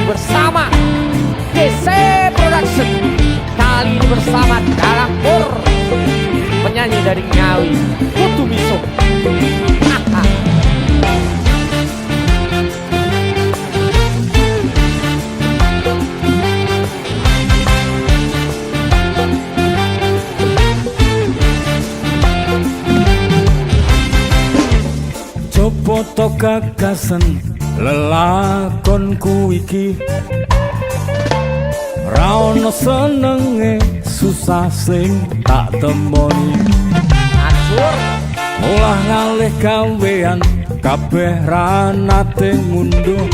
Bersama DC Production, kali ini bersama Darampur, penyanyi dari Ngawi, Kutu Miso. Coba to gagasan lelakonku iki, ra ono senenge susah sing tak temoni. Acur Olah ngalih gawean kabeh ra nate ngunduh,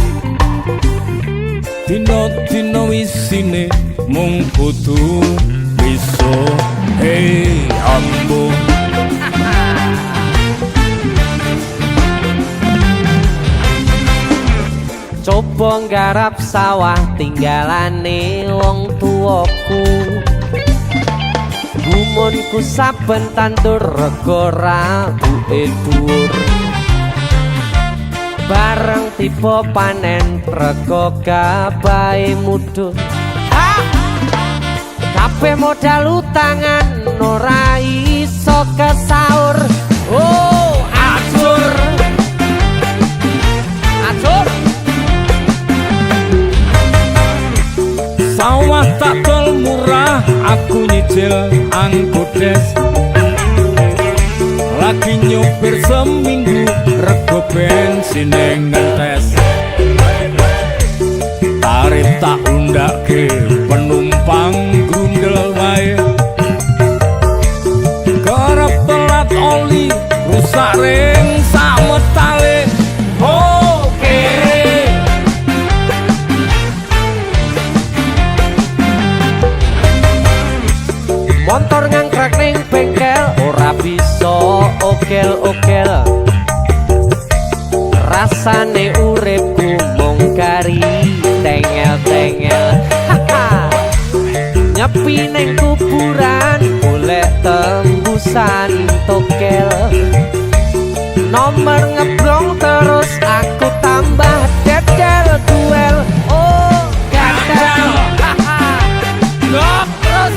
dino-dino isine mung kudu bisa. Hey ambo coba nggarap sawah tinggalane wong tuaku, gumunku saben tandur rego rabuke dhuwur, bareng tiba panen rego gabahe mudhun. Kabeh modal utangan ora iso kesaur. Oh acur acur sawah tak tol murah, aku nyicil angkudes. Lagi nyopir seminggu, rego bensin ngetes. Tarif tak undake, penumpang grundel wae. Kerep telat oli, rusak ring sametale. Oh kere motor ngangkrak ning bengkel ora bisa okel-okel, rasane uripku mung kari tengel-tengel. Nyepi ning kuburan golek tembusan tokel, nomor ngeblong terus aku tambah dedel duel. Oh gagal gok terus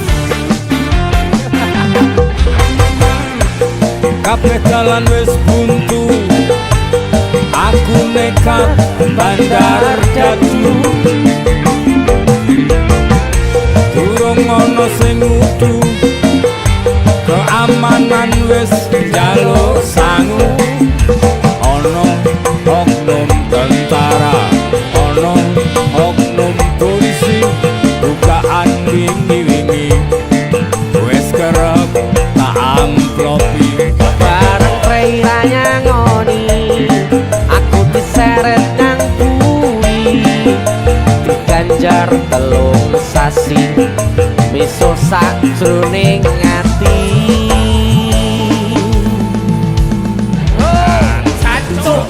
kabeh jalan wis buntu, aku nekat bandar dadu. Durung ono sing ngudu, keamanan wis njaluk sangu. Ono oknum tentara, ono oknum polisi, bukaan wingi-wingi wis kerep tak amplopi. bareng preiranya ngoni, aku diseret nang bui, diganjar telung sasi, miso sakjroning ati. Cancuk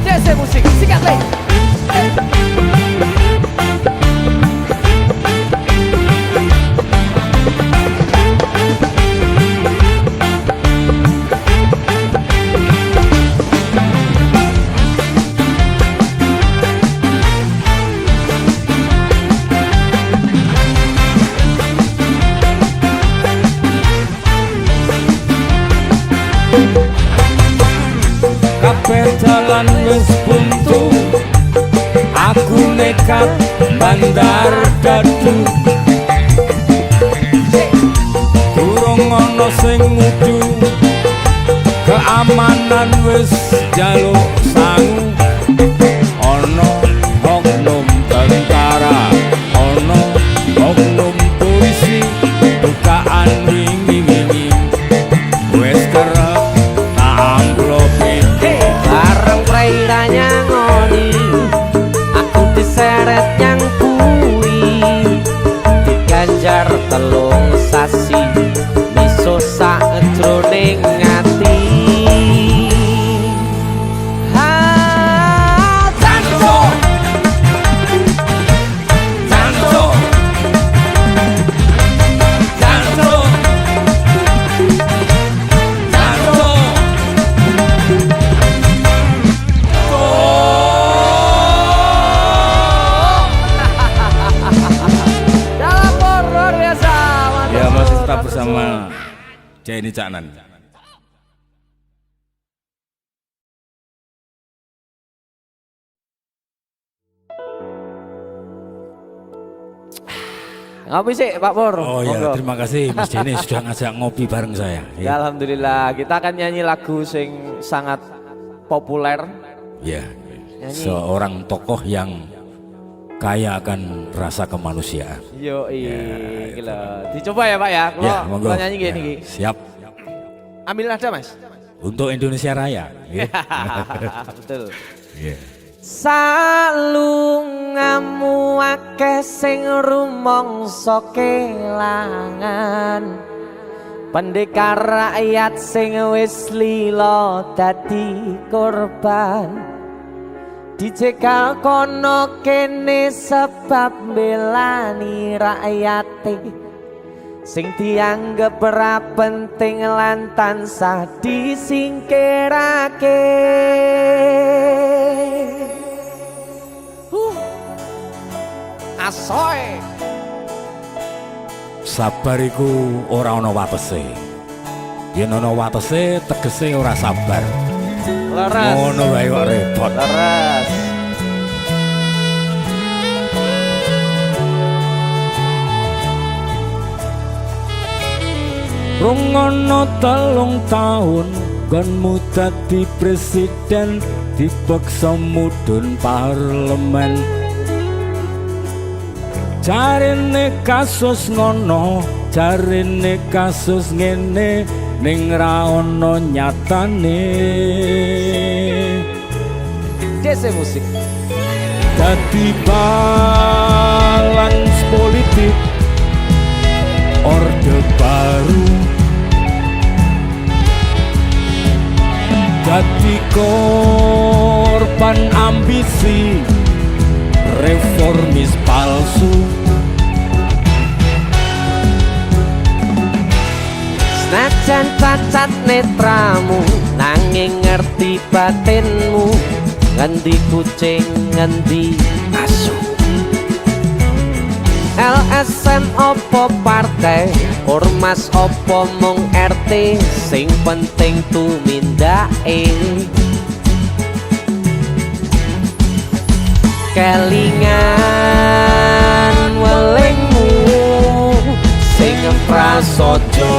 DC Musik, sikat leh. Kabeh jalan wis buntu, aku nekat bandar dadu. Durung ono sing ngudu, keamanan wis jaluk sangu. Ono oknum tentara, ono oknum polisi, bukaan wingi-wingi wis kerep tak amplopi. Bareng preiranya ngoni, aku diseret nyang bui, diganjar telung sasi, Ini canan. Ngopi sih Pak Pur. Oh ya, terima kasih Mas Denny sudah ngajak ngopi bareng saya. Ya, alhamdulillah, kita akan nyanyi lagu sing sangat populer. Ya, seorang tokoh yang kaya akan rasa kemanusiaan. Yo, Ya, gila. Dicoba ya Pak ya. Kalau nyanyi gini. Ya, siap. Ambil nada Mas. Untuk Indonesia Raya. Ya. Betul. Ya. Salungamu akeh sing rumangsa kelangan, pendekar rakyat sing wis lila dadi korban, dicegal kono kene sebab belani rakyate sing dianggep ora penting lan tansah disingkirake. Asoy Sabar iku ora ana watese. Yen ana watese tegese ora sabar. leres. Ngono wae kok repot. Leres. Rungono 3 tahun gonmu dadi presiden, dipaksa mudhun parlemen. Jarine kasus ngono, jarine kasus ngene, ning ra ono nyatane. DC musik. Dadi balance politik orde baru, dadi korban ambisi reformis palsu. Senajan cacat netramu, nanging ngerti batinmu, ngendi kucing ngendi asu. LSM opo partai, ormas opo mung RT, sing penting tumindake. Kelingan welingmu sing prasaja.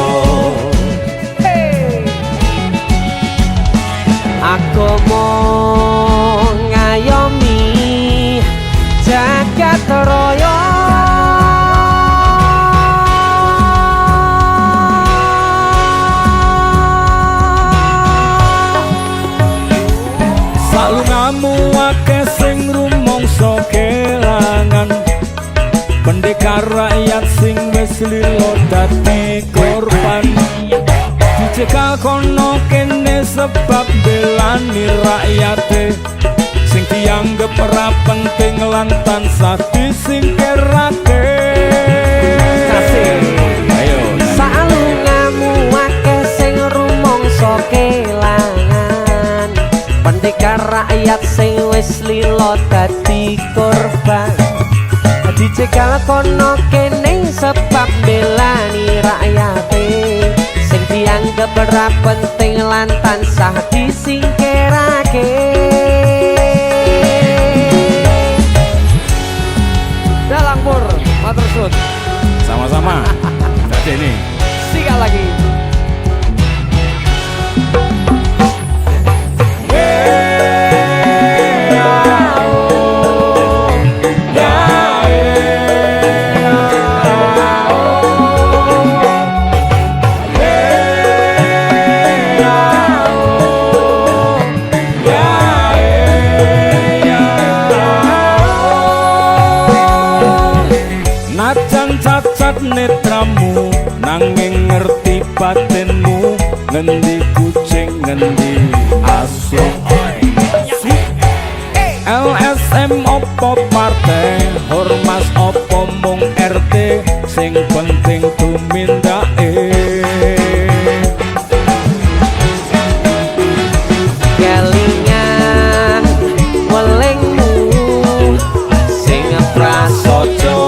Aku mau ngayomi jagat raya. Salungamu akeh sing rumangsa kelangan, pendekar rakyat sing wis lila dadi korban, dicegal kono kene sebab belani rakyate sing dianggep ora penting lan tansah disingkirake. Ayo Salungamu akeh sing rumangsa kelangan, pendekar rakyat sing wis lila dadi korban, dicegal kono kene sebab belani rakyate sing dianggep ora penting lan tansah disingkirake. Dalang Pur, matur suwun. sama-sama. Jadi ini Sikat lagi. najan cacat netramu, nanging ngerti batinmu, ngendi kucing ngendi asu. LSM opo partai, ormas opo mung RT, sing penting tumindake. Kelingan welingmu sing prasaja.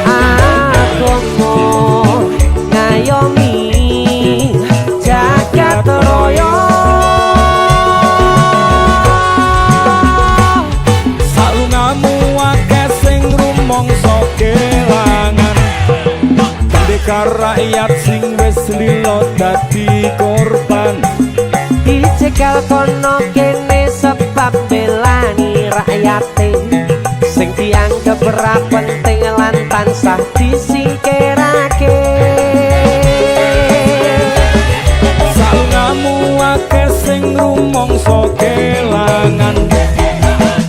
Aku kelangan. Pendekar rakyat sing wis lilo dadi korban. Dicegal kono kene sebab belani rakyate sing dianggap ora penting lan tansah disingkirake. Salungamu akeh sing rumangsa kelangan.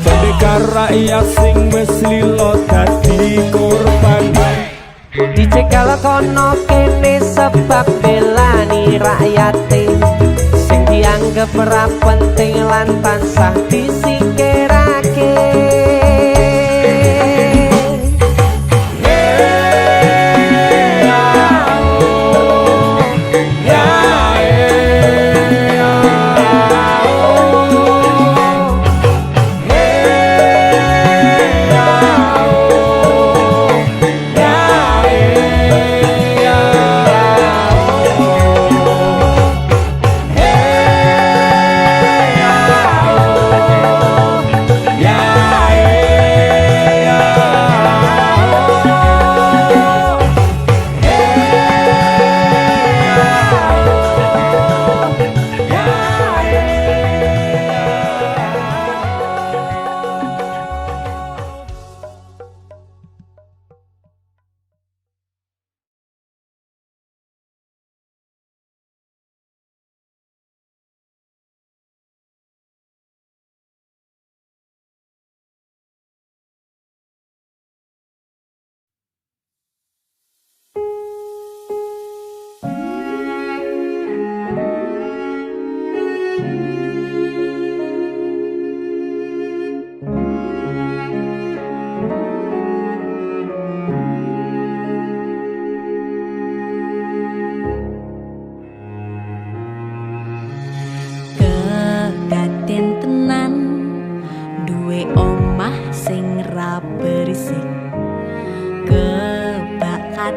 Pendekar rakyat sing wis lilo dadi korban. Dicegal kono kene sebab belani rakyate sing dianggap ora penting lan tansah disingkirake.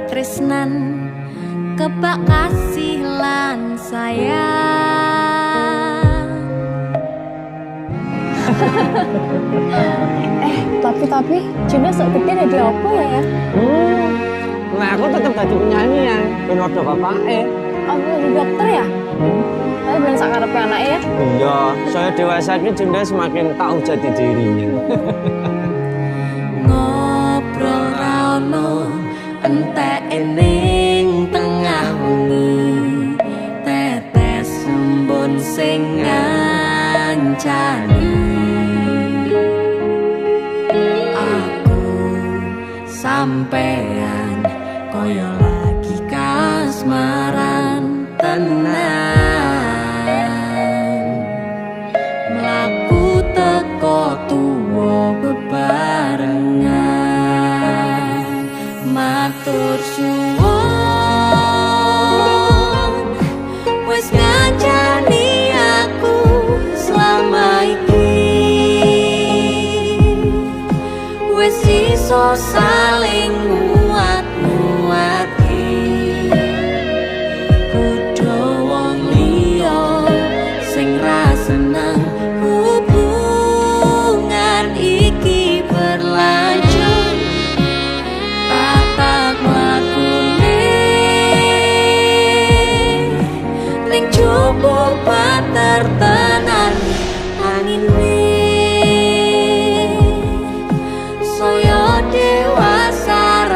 Tresnan kebak kasih lan sayang. Tapi Juna sok gede jadi apa ya? Nah aku tetap jadi penyanyi ya, ben ordo bapake. Aku jadi dokter ya? Tapi belum sakarepe anaknya ya? Iya, saya dewasa ini Junda semakin tahu jati dirinya. Ngobrol rano entek ning tengah wengi, tetes embun sing ngancani. Aku sampean koyo lagi kasmaran tenan, mlaku teko tuwa bebarengan. Matur suwun wis ngancani aku selama iki, wis iso saling nguat-nguati. Kudu wong liya sing ra seneng hubungan iki berlanjut. Tatap lakune ning jupuk patertenan angin saya dewasa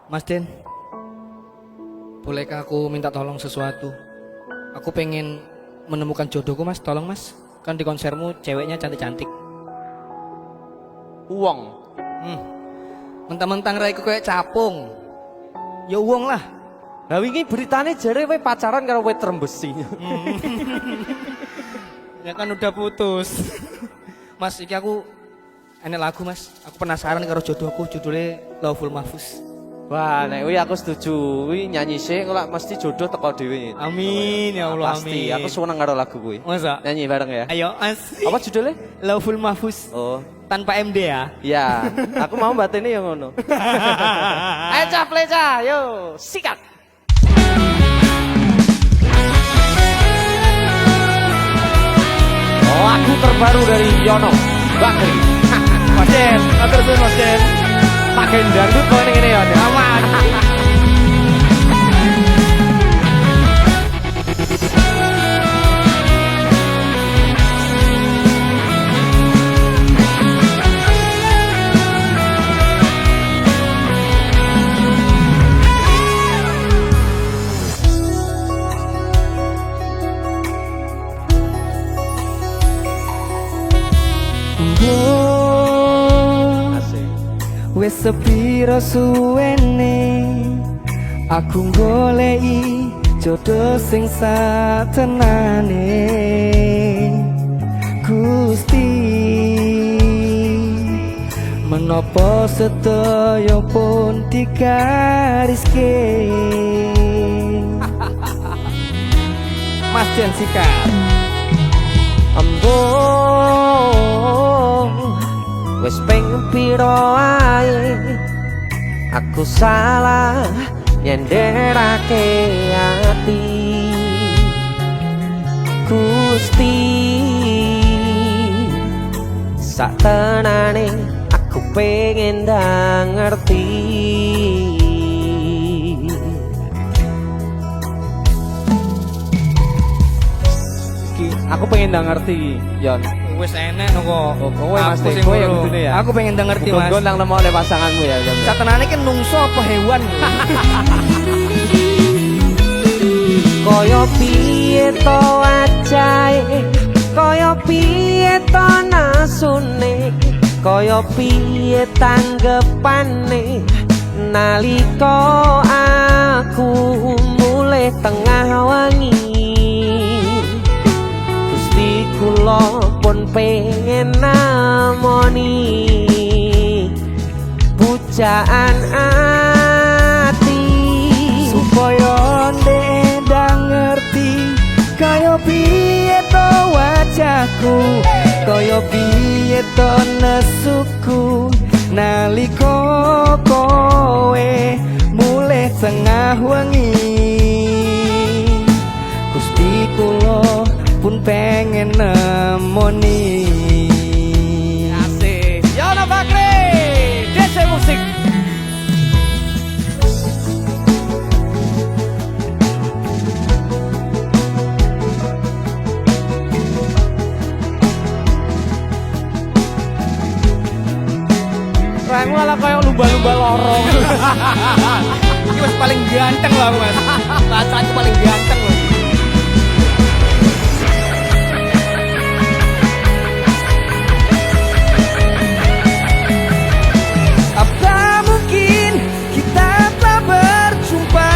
Mas Den, bolehkah aku minta tolong sesuatu? Aku pengen menemukan jodohku mas, tolong mas. Kan di konsermu ceweknya cantik-cantik. Uang. Mentang-mentang raiku kayak capung. Ya uang lah. Nah wingi beritane jare kowe pacaran karo wit trembesi. Ya kan udah putus. Mas, iki aku enek lagu mas. Aku penasaran karo jodohku, judulnya Lauful Mahfuz. Wah, nek kuwi aku setuju. Kuwi nyanyi sik kok mesti jodoh teko dhewe. Amin ya Allah, Pasti, amin. aku seneng karo lagu kuwi. Masa? Nyanyi bareng ya. Ayo mas. Apa judulnya? Lauful Mahfuz. Oh, Tanpa MD ya. iya. Aku mau batene yang ngono. Ayo cah pleca, yo, sikat. Lagu terbaru dari Yono Bakri. Mas Den, atur suwun Mas Den. Tak gendang tuh kok ngene ya. Aman. Wes sepiro suwene aku goleki jodoh sing satenane Gusti menapa sedaya pun digariske Mas Den sikat Embung wis ping piro ae aku salah nyenderake ati Gusti sak tenane aku pengen ndang ngerti Aku pengen ndang ngerti, Yon. wes enek no kok. Oh, kowe Mas Aku Den, sing kowe yang ngono. kudune ya. Aku pengen denger ngerti mas. Gon nang nemokne pasanganmu ya, Yon. Satenane kan nungso apa hewan? Kaya piye to wajahe kaya piye to nasune kaya piye tanggepane nalika aku mulih tengah wengi Gusti kula pun pengen namoni pujaan ati Supaya ndang ngerti kaya piye to wajahku, kaya piye to nesuku nalika kowe mulih tengah wengi. Gusti kula pun pengen nemoni. Asik. Yono Bakri, DC Musik. Raimu ala kayak lumba-lumba lorong. Ini mas paling ganteng lah mas. Bacaanku paling ganteng loh. Apa mungkin kita tak berjumpa,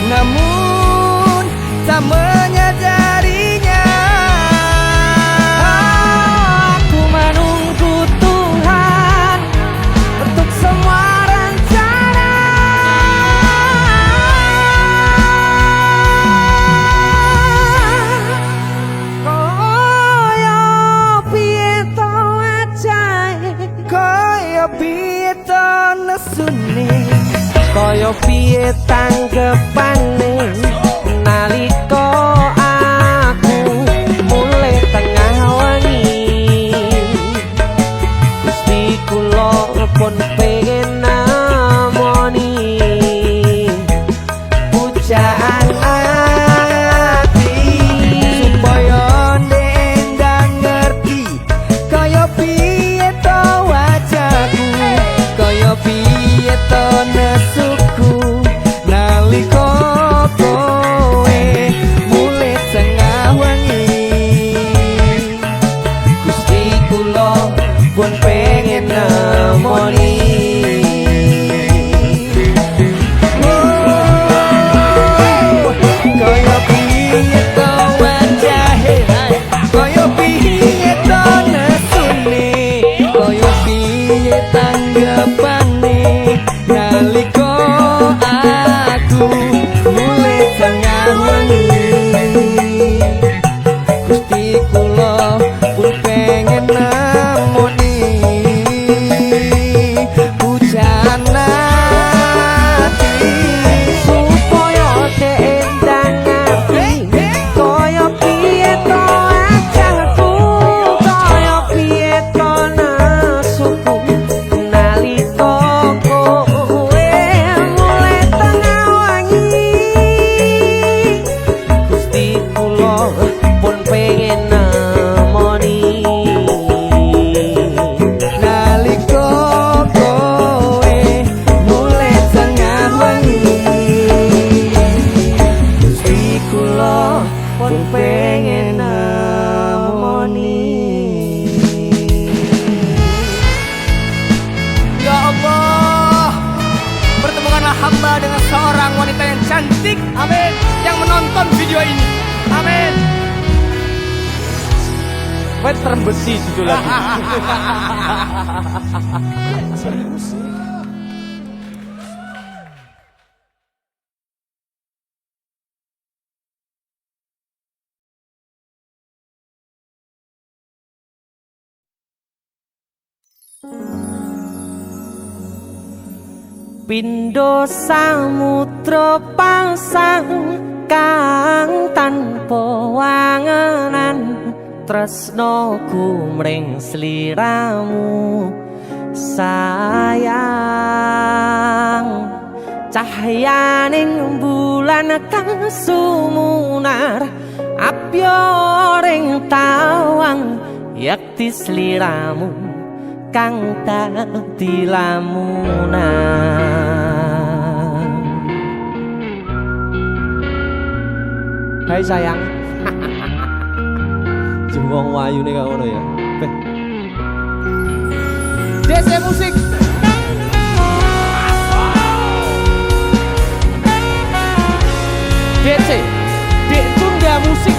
namun tak menyadarinya. Aku menunggu Tuhan untuk semua rencana. Kaya piye to wajahe, Kaya piye to nesune, kaya piye tanggepane nalika aku mulih tengah wengi. Gusti kula pun pengen namoni pujaan ati supaya ndang ngerti kaya piye to wajahku, kaya Veteran besi judul lagu. Pindho samudra pasang kang tanpa wangenan tresnoku mring sliramu sayang cahyaning bulan kang sumunar apya ring tawang yakti sliramu kang dadi lamunan. Hai sayang. Jengwong wayu nih kau ya. DC musik. DC, Dek Tunda Musik.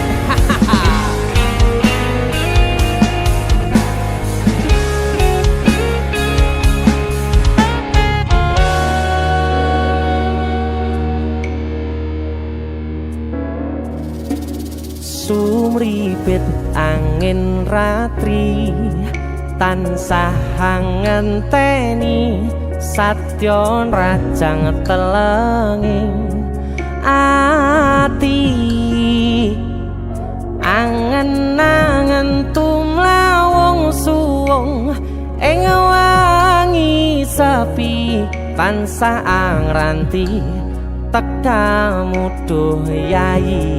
Sumripit angin ratri tansah ngenteni satyon rajang telenging ati angen-angen tumlawung suwung ing wangi sepi tansah angranti tekamu duh yayi.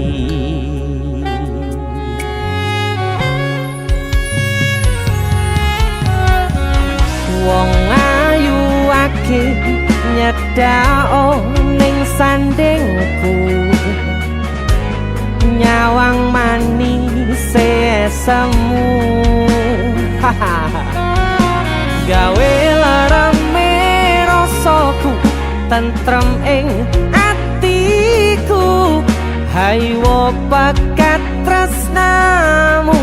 Wong ayu ake nyedhao ning sandingku nyawang manis semu gawe larame rasaku tentrem ing atiku haywo bakat tresnamu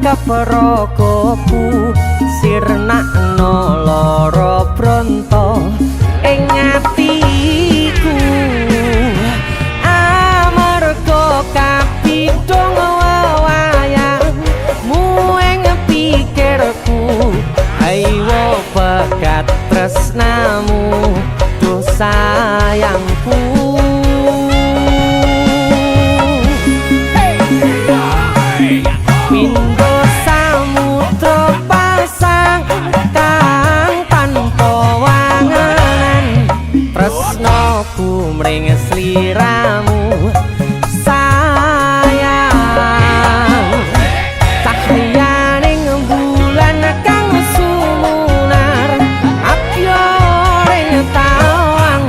Keprokoku sirnakno lara bronto ing atiku amarga kapidhong wayangmu ing pikirku ayo bakat tresnamu duh sayangku. Pindho samudra pasang kang tanpa wangenan tresnoku mring sliramu sayang cahyaning bulan kang sumunar apya ring tawang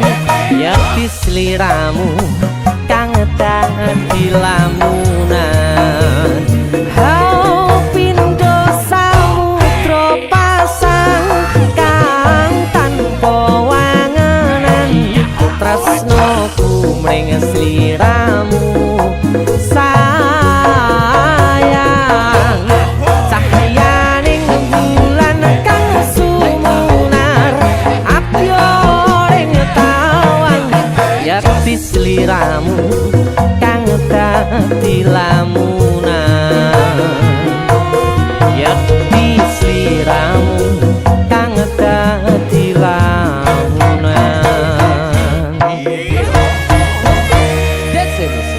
yakti sliramu kang dadi lamunan. Tresnoku mring sliramu sayang sliramu kang dadi lamunan Yati sliramu kang dadi lamunan That's it.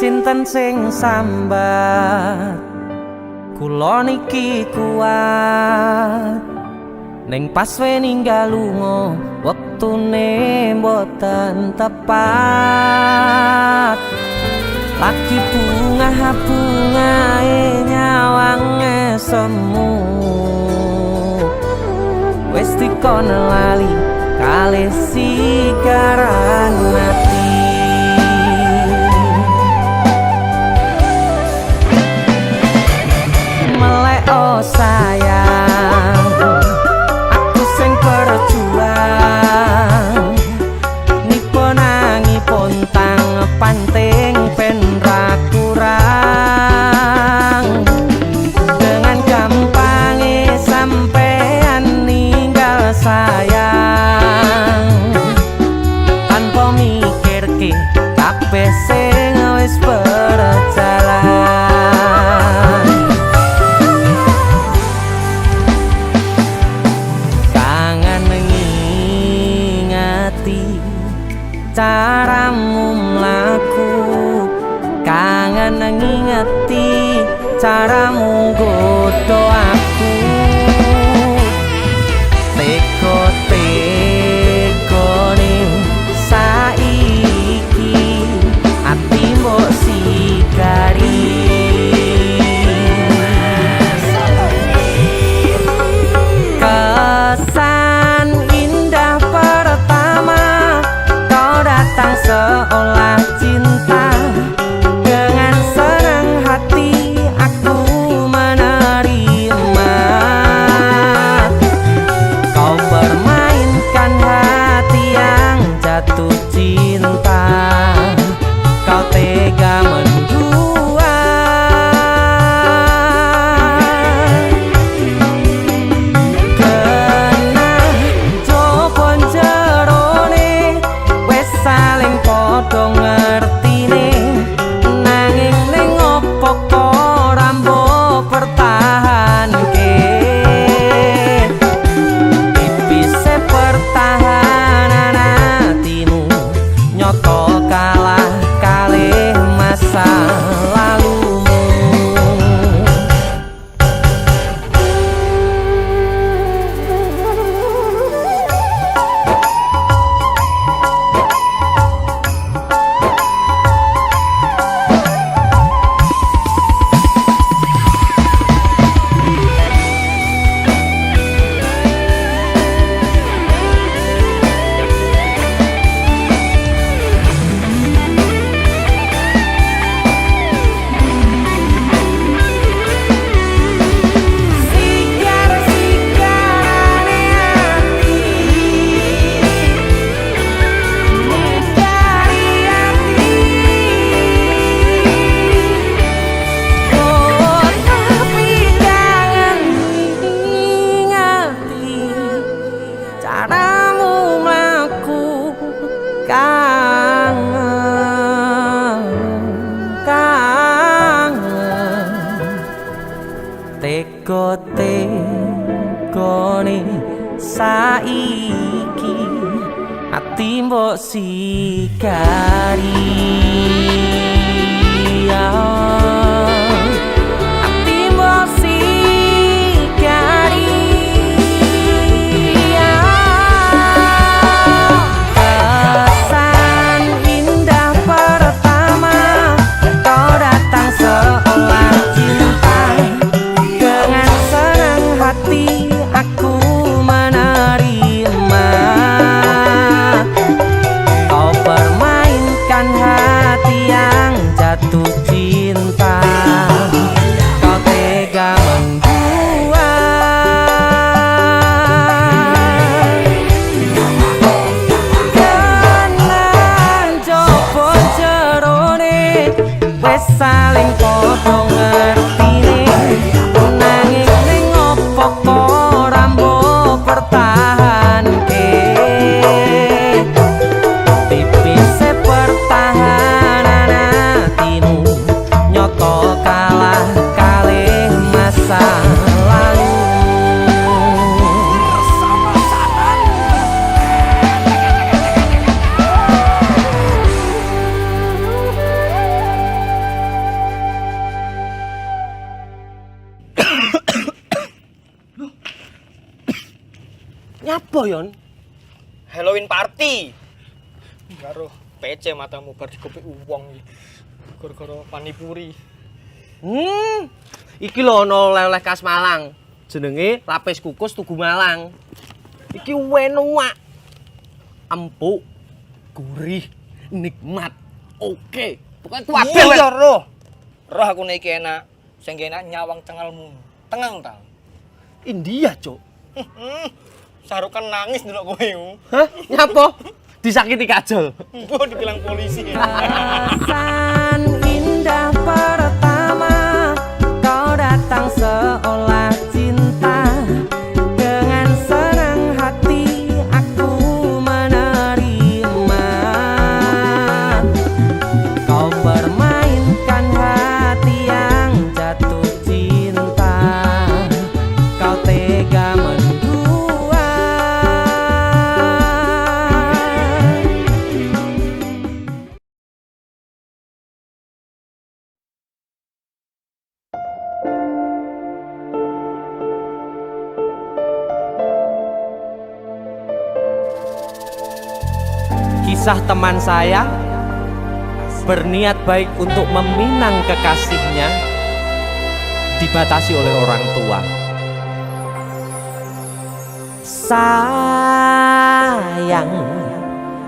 Sinten sing sambat kula niki kuat ning pas we ninggal lunga wektune mboten tepat lagi bungae nyawange semu wis dikon lali kalih sigaran mati oh sayang aku sing berjuang niponangi pontang panting pen ra kurang dengan gampangnya sampean ninggal sayang tanpa mikir ke kabeh sing wis berjalan caramu mlaku kangen ngingeti caramu godho aku teko-tekone saiki ati mbok sigari kesan indah pertama datang seolah cinta dengan senang hati aku menerima Tegote gone saiki ati mbok sikari ati mbok sikari kesan indah pertama kau datang seolah cinta dengan senang hati aku menerima kau permainkan hati yang jatuh cinta kau tega membuat kenang jopo jerone wes saling podo ngertine nanging ning opo kok rambo pertahanke tipise pertahanan hatimu nyoto kalah kalih masa lalu Nyapa yon? Halloween party. Karo PC matamu bar dikopi uwong iki. Gara-gara panipuri. Iki lho ono oleh-oleh khas Malang. Jenenge lapis kukus Tugu Malang. Iki enak. Empuk, gurih, nikmat. Oke. Pokoknya kuwabe Iya roh. Roh aku nek iki enak. Sing enak nyawang cengelmu. Tengang ta. India, Cuk. Sarukan nangis ndelok kowe. Hah? Nyapa? Disakiti kajol. Mbok dibilang polisi. kesan indah pertama kau datang seolah cinta dengan senang hati aku menerima kau permainkan hati yang jatuh cinta kau tega menduat kisah teman saya berniat baik untuk meminang kekasihnya dibatasi oleh orang tua. Sayang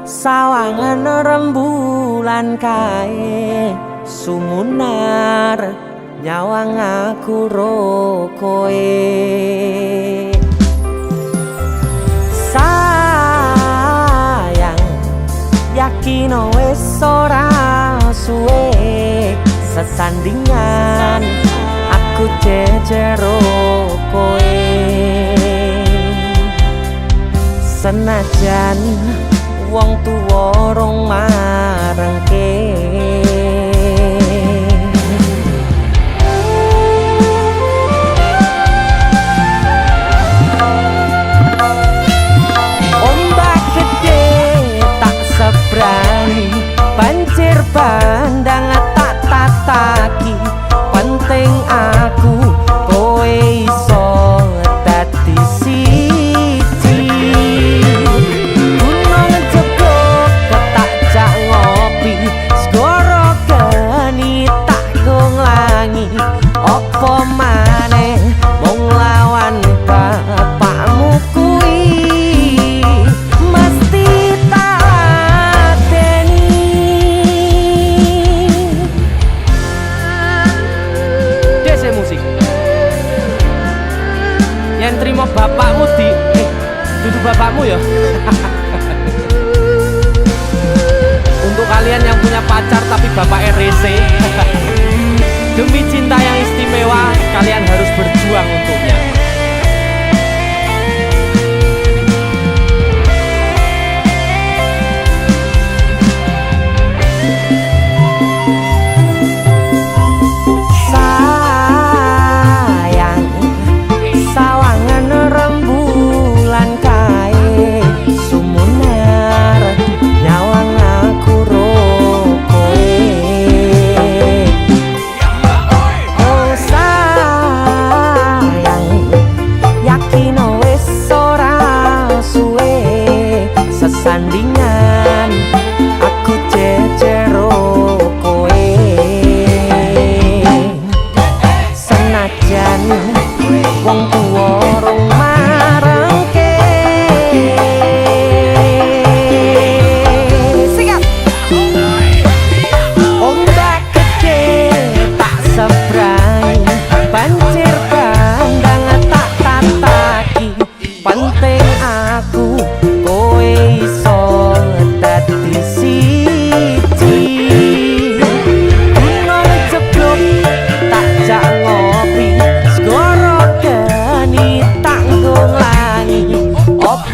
sawangan rembulan kae sumunar nyawang aku ro koe. Sayang yakin wis ora suwe sesandingan aku jejero koe senajan wong tuwa rong marengke ombak gede tak sebrani banjir bandang tak tataki penting aku kowe iso dadi siji gunung jebok tak jak ngopi segoro geni tak gonglangi opo maneh mung lawan bapakmu kuwi mesti tak lateni dese musik yang terima bapakmu di duduk bapakmu ya. Untuk kalian yang punya pacar tapi bapak RC demi cinta yang istimewa kalian harus berjuang untuknya. Sayang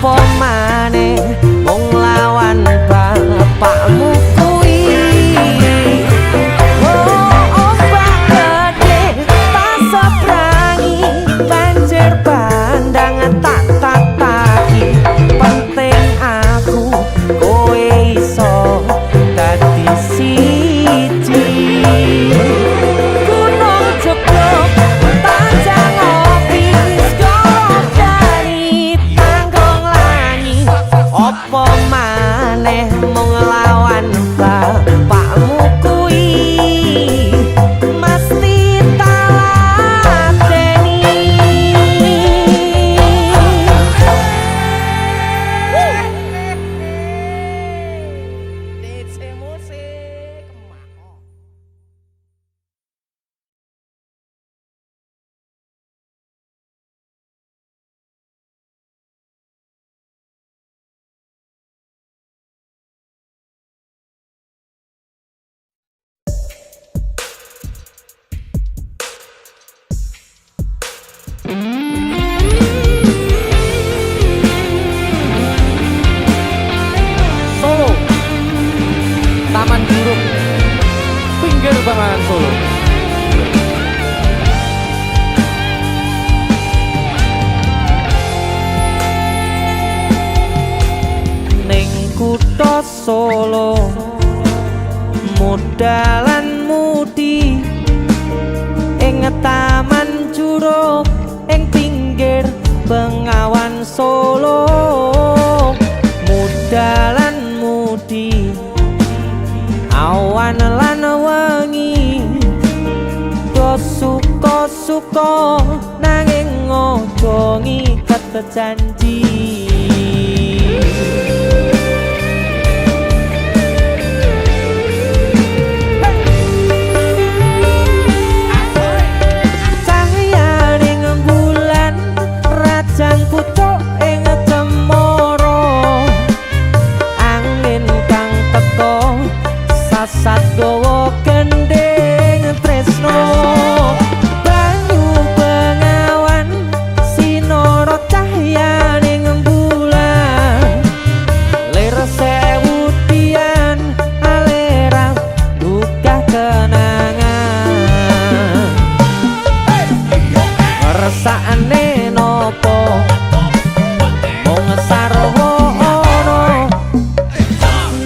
Opo maneh mung lawan bapakmu kuwi. Ombak gede tak sabrangi, banjir bandang tak tataki. Penting aku kowe iso dadi siji. Gunung jeblok panjang opi, segala dari tanggung langit. Opo maneh mung lawan bapakmu kuwi, mesti tak lateni. Solo, Taman Juruk, pinggir banget Solo. Ning kutha Solo modalan mudi, ing Taman Juruk ing pinggir Bengawan Solo. Modalan mudi awan lan wengi, do suka-suka nanging ojo ngiket janji. Cahyaning bulan rajan pucuk ing cemara, angin kang teka sasat gawa gendeng tresno. Banyu bengawan sinara cahyaning bulan, lir sewu tian alera duka kenangan. Ngersakne nopo mung sarwa ana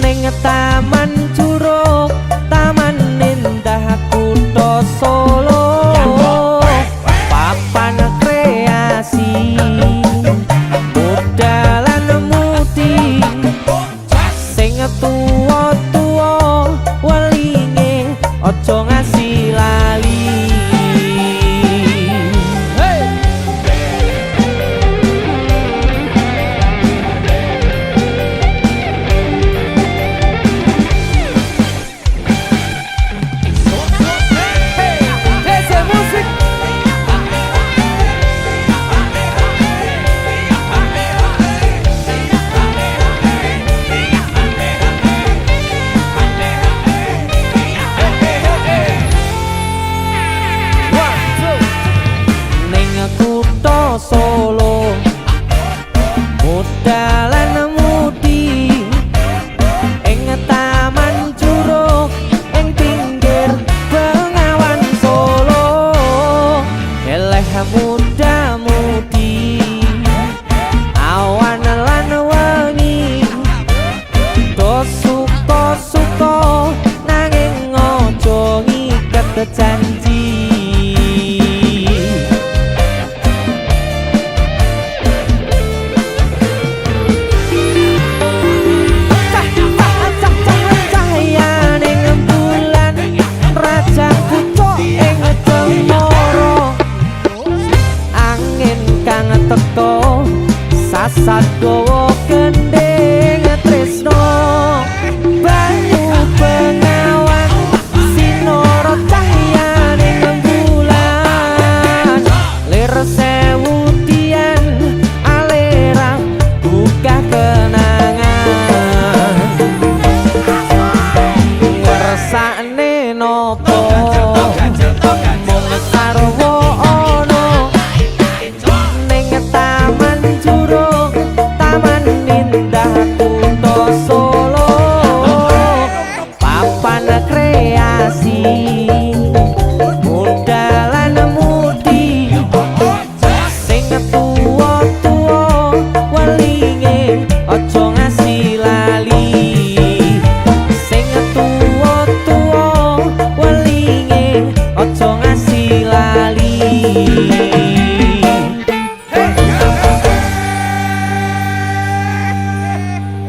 ning Taman Juruk, taman indah kutha Solo. Papan kreasi modalan mudi, sing tuwa-tuwa welinge aja ngasih lali. Ning kutha Solo modalan mudi, ing Taman Juruk ing pinggir Bengawan Solo. Eleh muda mudi awan lan wengi, do suka-suka nanging ojo ngiket janji. Cahyaning bulan rajan pucuk ing cemara, angin kang teka sasat gawa gendeng tresno. Banyu bengawan sinara cahyaning bulan, lir sewu tian alera buka kenangan. Ngersakne nopo mung sarwa ana ning Taman Juruk, taman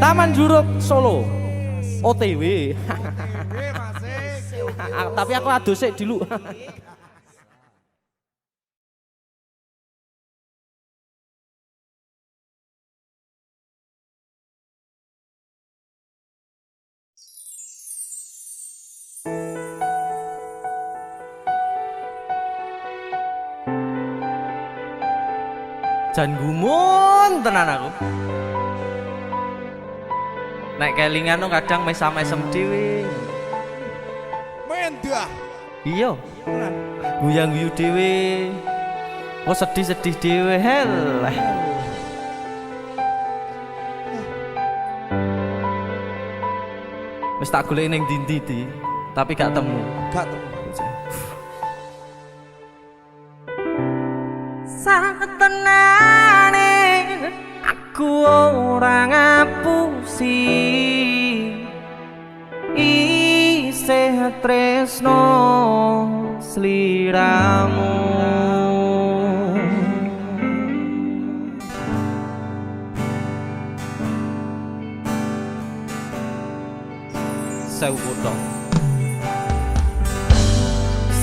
Taman Juruk Solo. OTW. Tapi aku adus sik dulu. Jan gumun tenan aku. Nek kelingan kadang mesam-mesem dhewe. Mendah. Iya. Guyang-guyu dhewe. Oh sedih-sedih dhewe hel. Wis tak golek ning ndi-ndi tapi gak temu. Gak temu. Satenane aku ora ngapusi isih tresno sliramu.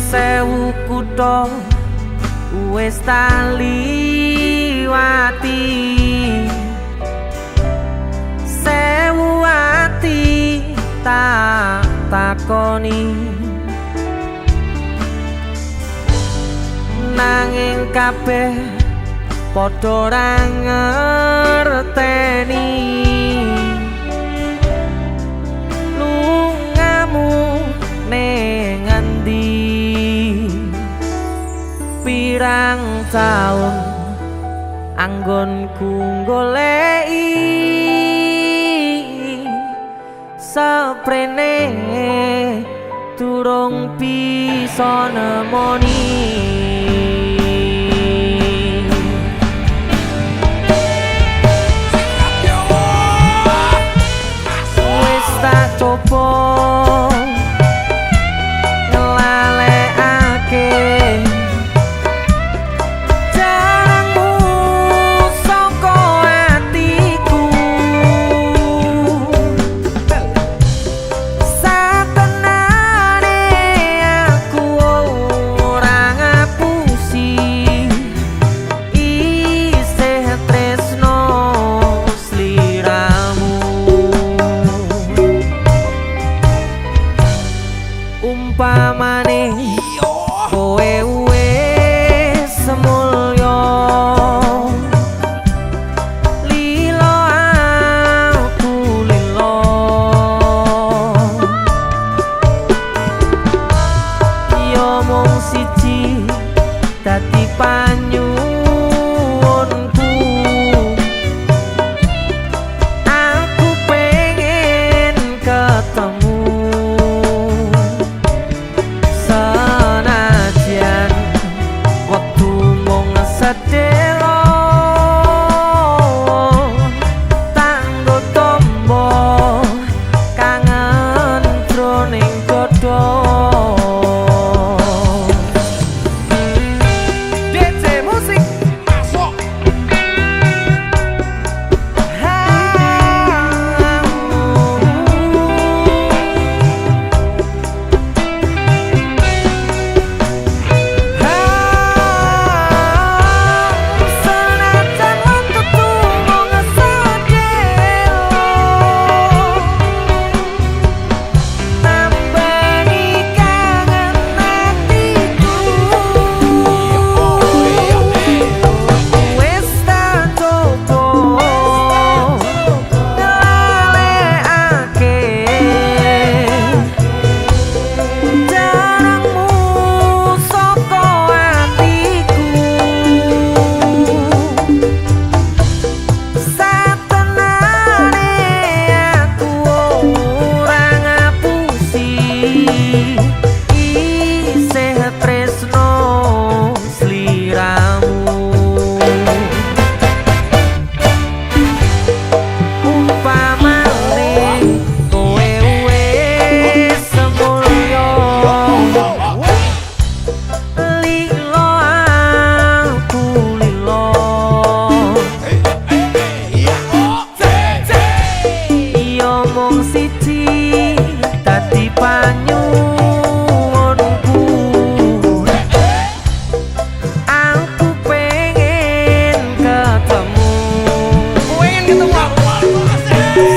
Sewu kutha wis tak liwati, sewu ati tak takoni, nanging kabeh padha ora ngerteni lungamu ning endi. Pirang taun anggonku goleki seprene durung bisa nemoni. Wis tak coba ora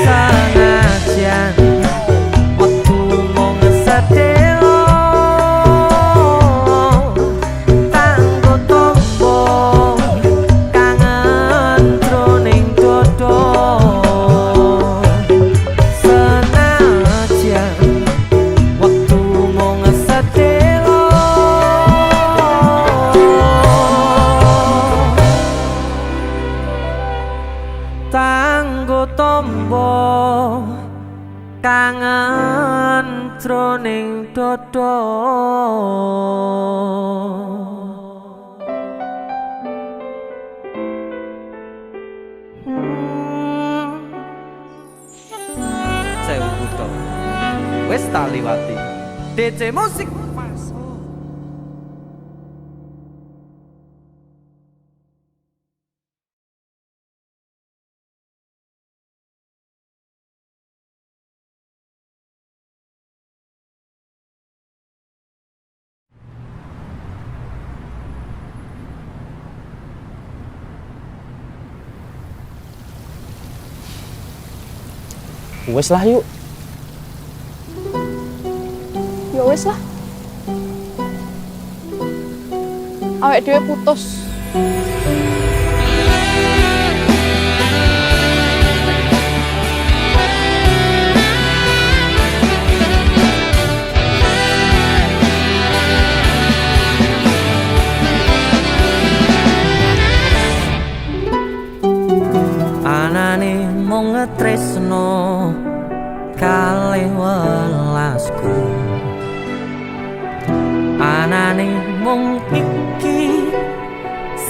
Sanajan wektu mung sedelo kanggo tombo kangen jroning dodo. Sanajan wektu mung sedelo kanggo tombo kangen jroning dodo. Sewu kutho wis tak liwati. DC musik Wes lah yuk. Ya wis lah. Awake dhewe putus. anane mung tresno kalih welasku, anane mung iki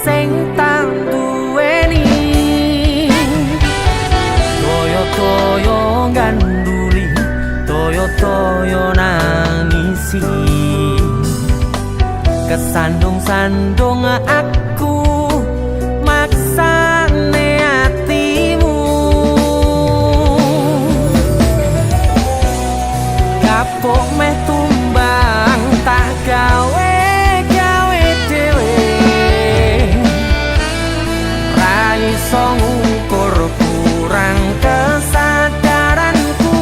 sing tak duweni. Toyo-toyo ganduli, toyo-toyo nangisi, kesandung-sandung aku maksane hatimu. Kapok meh tumbang tak gawe dhewe, ra iso ngukur kurang kesadaranku.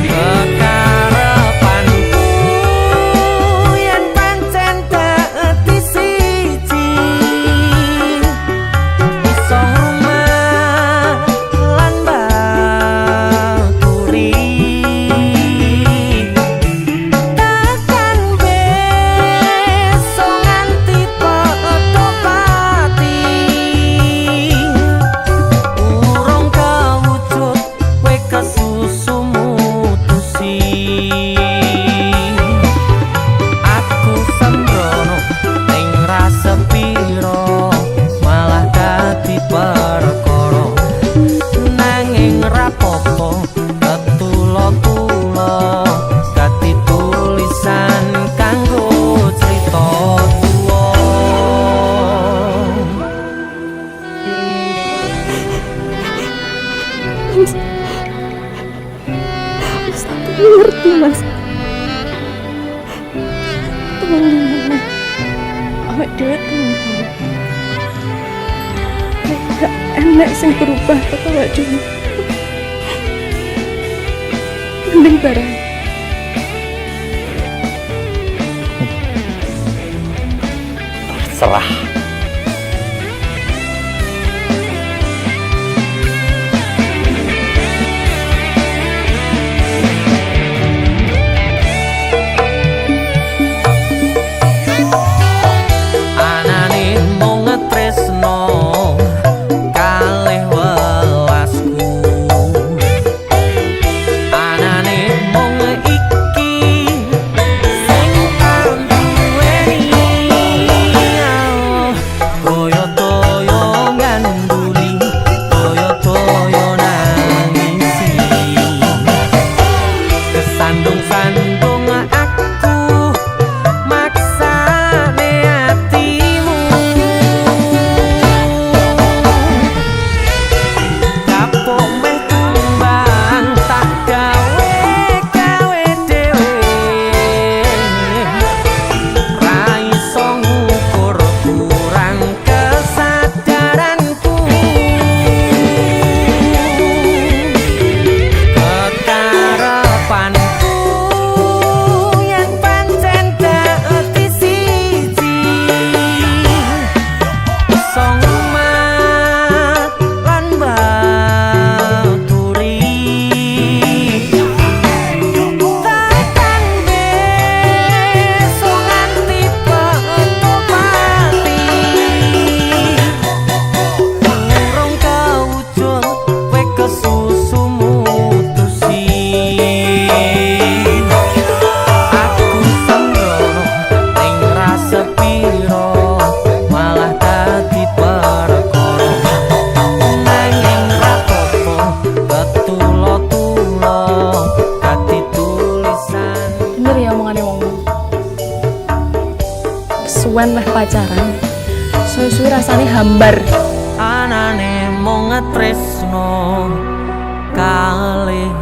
Kekarepanku yen pancen dadi siji, iso rumah lan baturi. Takkan besok nganti padha pati, urung kawujud kowe kesusu mutusi. Aku sembrono ning rasa piro, malah dadi perkara. Nanging rapopo ketulo-tulo dadi tulisan kanggo crita tuwa. Mas aku ngerti mas. Tolong dimana? Awak dhewe tolong. Nek gak enak sing berubah kata awak dhewe. Mending bareng. Serah. Anane mung tresno kalih welasku, anane mung iki sing tak duweni. Toyo-toyo ganduli, toyo-toyo nangisi, kesandung-sandung aku maksane hatimu. Kapok meh tumbang tak gawe dhewe, ra iso ngukur kurang kesadaranku. pacaran, suwe-suwe rasane hambar. Anane mung ngetresno kalih